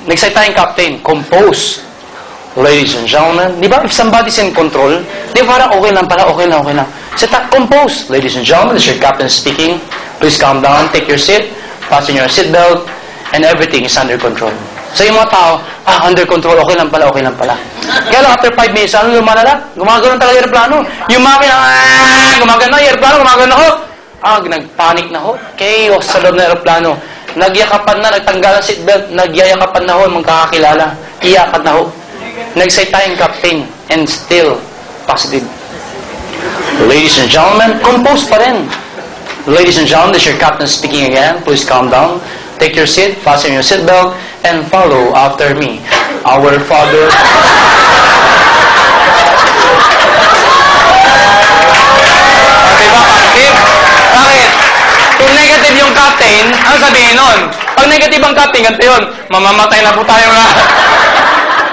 Nag-say tayong captain, compose. Ladies and gentlemen, di ba if somebody's in control, di ba parang okay lang pala, okay lang. Compose. Ladies and gentlemen, this is your captain speaking. Please calm down, take your seat, fasten your seatbelt, and everything is under control. So yung mga tao, under control, okay lang pala. Kaya lang, after 5 minutes, ano lumalala? Gumagano talaga yung aeroplano. Yung makina, gumagano yung aeroplano, gumagano ho. Nagpanic na ho. Chaos sa loob ng aeroplano. Nagyakapan na, nagtanggal ang seatbelt, nagyayakapan na ho, magkakakilala. Iyakan na ho. Nag-say tayong captain, and still positive. Ladies and gentlemen, compose pa rin. Ladies and gentlemen, this is your captain speaking again. Please calm down. Take your seat, fasten your seatbelt, and follow after me. Our Father... Diba, positive? Bakit? Kung negative yung captain, ano sabihin nun? Pag negative ang captain, ganito yun, mamamatay na po tayo lahat.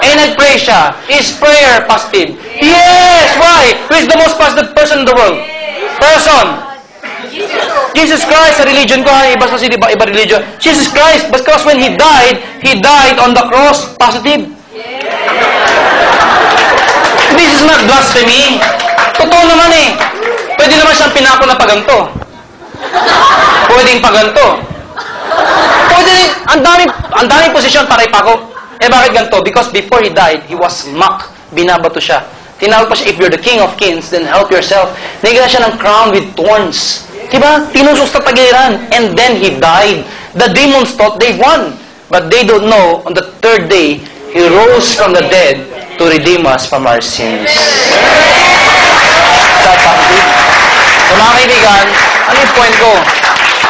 Nag-pray siya. Is prayer positive? Yes! Why? Who is the most positive person in the world? Person! Jesus Christ, sa religion ko, iba kasi iba religion. Jesus Christ, because when He died on the cross, positive. This is not blasphemy. Totoo naman eh. Pwede naman siyang pinako na paganto. Pwedeng paganto. Pwede rin, ang daming posisyon para ipako. Bakit ganito? Because before He died, He was mocked. Binabato siya. Tinawag pa siya, if you're the King of Kings, then help yourself. Nagigala siya ng crown with thorns. Diba? Tinusos na tagiran. And then He died. The demons thought they won. But they don't know, on the third day, He rose from the dead to redeem us from our sins. So mga kaibigan, ano yung point ko?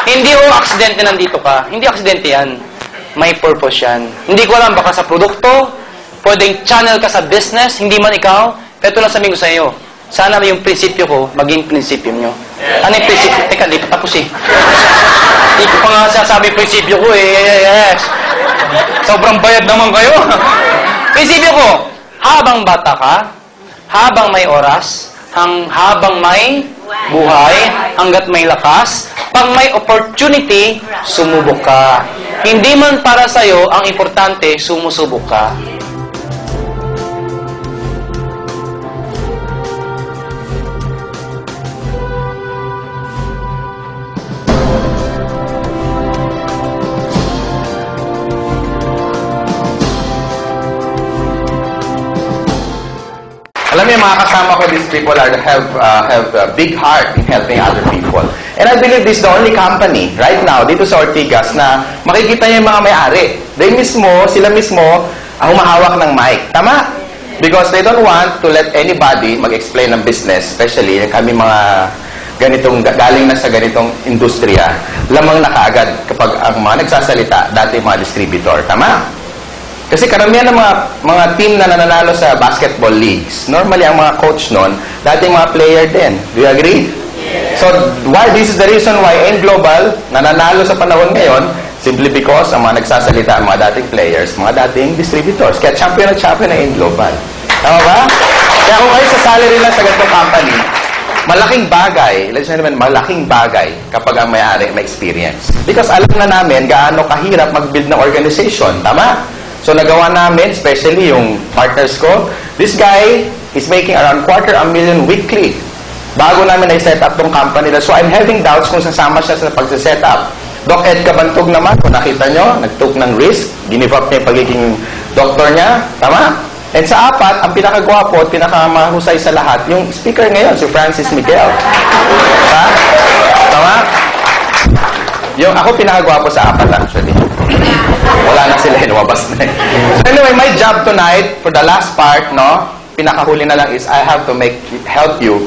Hindi ho aksidente nandito ka. Hindi aksidente yan. May purpose yan. Hindi ko alam, baka sa produkto, pwedeng channel ka sa business, hindi man ikaw. Pero ito lang sabihin ko sa iyo, sana yung prinsipyo ko, maging prinsipyo nyo. Ano yung prinsipyo? Teka, di pa tapos eh. Hindi ko pa nga sasabi prinsipyo ko eh. Yes. Sobrang bayad naman kayo. Prinsipyo ko, habang bata ka, habang may oras, habang may buhay, hanggat may lakas, pag may opportunity, sumubok ka. Hindi man para sa'yo, ang importante, sumusubok ka. Alam niyo, mga kasama ko, these people have a big heart in helping other people. And I believe this is the only company right now dito sa Ortigas na makikita niyo yung mga may-ari. Sila mismo, ang humahawak ng mic. Tama? Because they don't want to let anybody mag-explain ng business, especially kami mga galing na sa ganitong industriya, lamang na kaagad kapag ang mga nagsasalita, dati mga distributor. Tama? Kasi karamihan ng mga team na nananalo sa basketball leagues, normally ang mga coach nun, dating mga player din. Do you agree? Yes. So, this is the reason why AIM Global nananalo sa panahon ngayon, simply because ang mga nagsasalita, ang mga dating players, mga dating distributors. Kaya champion ng AIM Global. Tama ba? Kaya kung kayo sa salary lang sa ganitong company, malaking bagay, ladies and gentlemen, malaking bagay kapag ang may-ari may experience. Because alam na namin gaano kahirap mag-build ng organization. Tama? So, nagawa namin, especially yung partners ko, this guy is making around $250,000 weekly. Bago namin na-set up tong company na. So, I'm having doubts kung sasama siya sa pag-set up. Doc Ed Cabantog naman, kung nakita nyo, nag-took ng risk, give up niya yung pagiging doktor niya. Tama? And sa apat, ang pinakagwapo at pinakamahusay sa lahat, yung speaker ngayon, si Francis Miguel. Tama? Tama? Yung ako pinakagwapo sa apat, actually. Wala na sila, lumabas na eh. So anyway, my job tonight, for the last part, pinakahuli na lang is, I have to help you,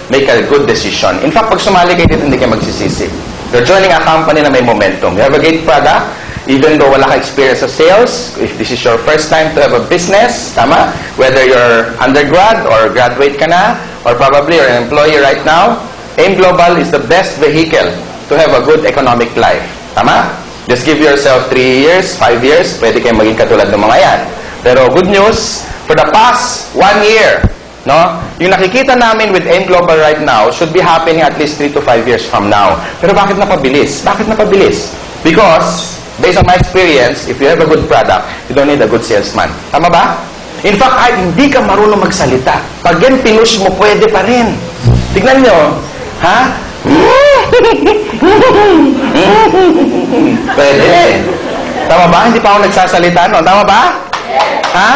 make a good decision. In fact, pag sumali kayo dito, hindi kayo magsisisi. You're joining a company na may momentum. You have a great product, even though wala ka experience sa sales, if this is your first time to have a business, tama? Whether you're undergrad or graduate ka na, or probably you're an employee right now, AIM Global is the best vehicle to have a good economic life. Tama? Just give yourself 3 years, 5 years, pwede kayo maging katulad ng mga yan. Pero good news, for the past 1 year, yung nakikita namin with AIM Global right now should be happening at least 3 to 5 years from now. Pero bakit napabilis? Bakit napabilis? Because based on my experience, if you have a good product, you don't need a good salesman. Tama ba? In fact, kahit hindi ka marunong magsalita, pag yan pinush mo, pwede pa rin. Tignan nyo. Ha? Pwede. Tama ba? Hindi pa ako nagsasalita, no? Tama ba? Ha?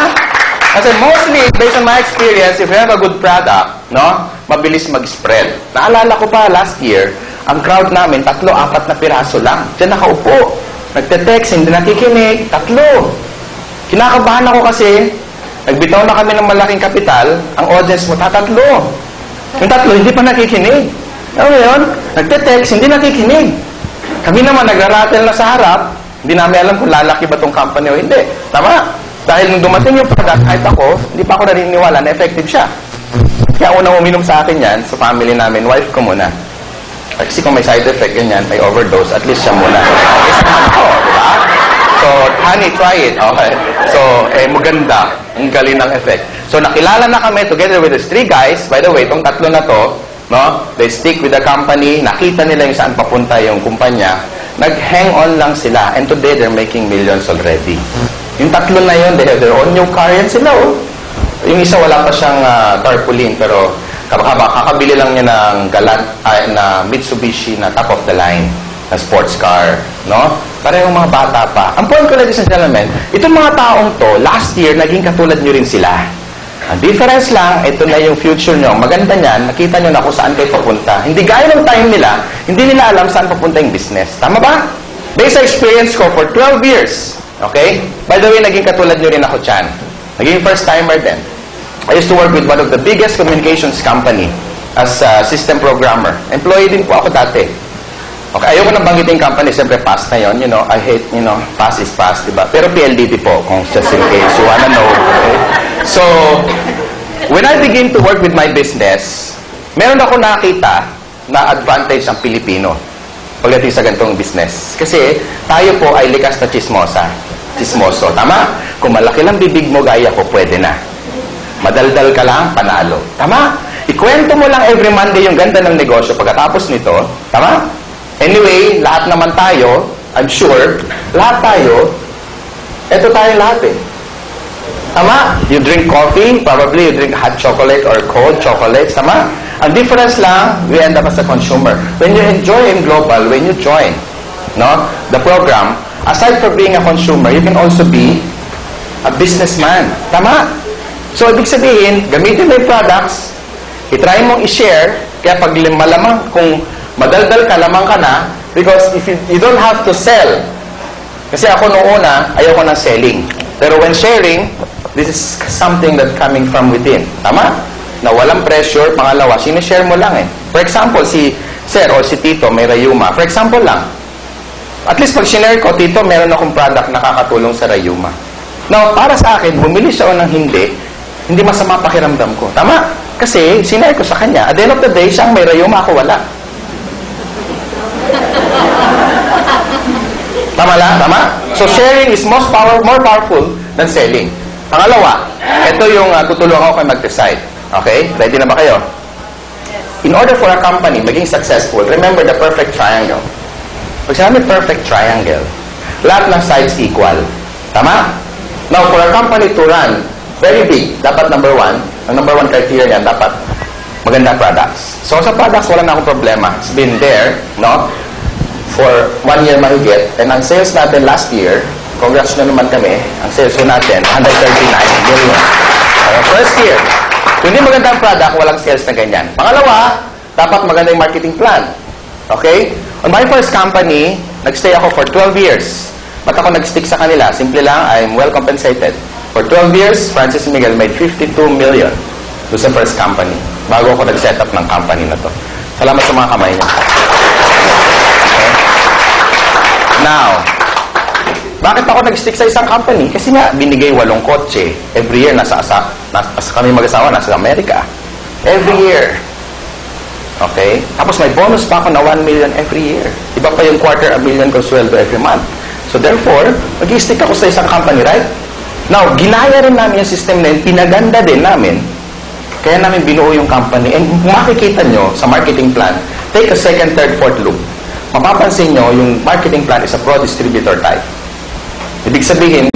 Kasi mostly, based on my experience, if you have a good product, no, mabilis mag-spread. Naalala ko pa, last year, ang crowd namin, 3-4 na piraso lang. Diyan nakaupo. Nagte-text, hindi nakikinig. 3. Kinakabahan ako kasi, nagbitaw na kami ng malaking kapital, ang audience mo, 3. Yung 3, hindi pa nakikinig. Ano yun? Nagte-text, hindi nakikinig. Kami naman, nagra-rattle na sa harap, hindi namin alam kung lalaki ba tong company o hindi. Tama? Dahil nung dumating yung product, kahit ako, hindi pa ako naniniwala na effective siya. Kaya unang uminom sa akin yan, sa family namin, wife ko muna. Kasi kung may side effect, ganyan, may overdose, at least siya muna. Kasi naman ako, di ba? So, honey, try it. Okay. So, maganda. Ang galing ng effect. So, nakilala na kami together with these 3 guys. By the way, itong 3 na to, no? They stick with the company. Nakita nila yung saan papunta yung kumpanya. Nag-hang on lang sila. And today, they're making millions already. Yung 3 na yun, they have their own new car. Yan sila, oh. Yung isa, wala pa siyang tarpaulin. Pero, kakabili lang niya ng na Mitsubishi na top of the line na sports car. No? Parehong mga bata pa. Ang point ko, ladies and gentlemen, itong mga taong to, last year, naging katulad nyo rin sila. Ang difference lang, ito na yung future nyo. Maganda niyan, nakita nyo na kung saan kayo papunta. Hindi gaya ng time nila, hindi nila alam saan papunta yung business. Tama ba? Based sa experience ko for 12 years. Okay? By the way, naging katulad nyo rin ako dyan. Naging first-timer din. I used to work with one of the biggest communications company as a system programmer. Employee din po ako dati. Okay, ayoko nang banggitin company, siyempre past na yun. You know, I hate, past is past, diba? Pero PLDT po, kung just in case you wanna know. Okay? So, when I begin to work with my business, meron ako nakita na advantage ang Pilipino pagdating sa ganitong business. Kasi tayo po ay likas na chismoso. Tama? Kung malaki lang bibig mo, gaya ko, pwede na. Madaldal ka lang, panalo. Tama? Ikwento mo lang every Monday yung ganda ng negosyo pagkatapos nito. Tama? Anyway, lahat naman tayo, I'm sure, lahat tayo, eto tayo lahat eh. Tama? You drink coffee, probably you drink hot chocolate or cold chocolates. Tama? Ang difference lang, we end up as a consumer. When you enjoy in Global, when you join the program, aside from being a consumer, you can also be a businessman. Tama? So, ibig sabihin, gamitin mo yung products, itry mong i-share, kaya pag malamang, kung madaldal ka, lamang ka na, because if you don't have to sell. Kasi ako noong una, ayoko ng selling. Pero when sharing, this is something that coming from within. Tama? Na walang pressure, pangalawa, sinishare mo lang eh. For example, si Sir o si Tito may Rayuma. For example lang. At least pag sinare ko, Tito, meron akong product na nakakatulong sa Rayuma. Now, para sa akin, bumili siya o ng hindi masama pakiramdam ko. Tama? Kasi, sinare ko sa kanya. At the end of the day, siyang may Rayuma, ako wala. Tama lang? Tama? So, sharing is more powerful than selling. Pangalawa, ito yung tutulungan ko kayo mag-decide. Okay? Ready na ba kayo? In order for a company maging successful, remember the perfect triangle. Pag sinabi perfect triangle, lahat ng sides equal. Tama? Now, for a company to run very big, dapat number 1, ang number 1 criteria niyan, dapat maganda products. So, sa products, wala na akong problema. It's been there, for 1 year mahigit. And ang sales natin last year, congrats na naman kami, ang sales natin, 139 million. First year. Kung hindi maganda ang product, walang sales na ganyan. Pangalawa, dapat maganda yung marketing plan. Okay? On my first company, nagstay ako for 12 years. Ba't ako nag-stick sa kanila? Simple lang, I'm well compensated. For 12 years, Francis Miguel made 52 million doon sa first company. Bago ako nag-set up ng company na to. Salamat sa mga kamay niyo. Okay? Now, bakit ako nag-stick sa isang company? Kasi nga, binigay 8 kotse. Every year, nasa kami mag-asawa, nasa Amerika. Every year. Okay? Tapos may bonus pa ako na 1 million every year. Iba pa yung $250,000 ko sweldo every month. So therefore, mag-stick ako sa isang company, right? Now, ginaya rin namin yung system na yun, pinaganda din namin. Kaya namin binuo yung company. And kung makikita nyo sa marketing plan, take a second, third, fourth look. mapapansin nyo, yung marketing plan is a broad distributor type. Ibig sabihin,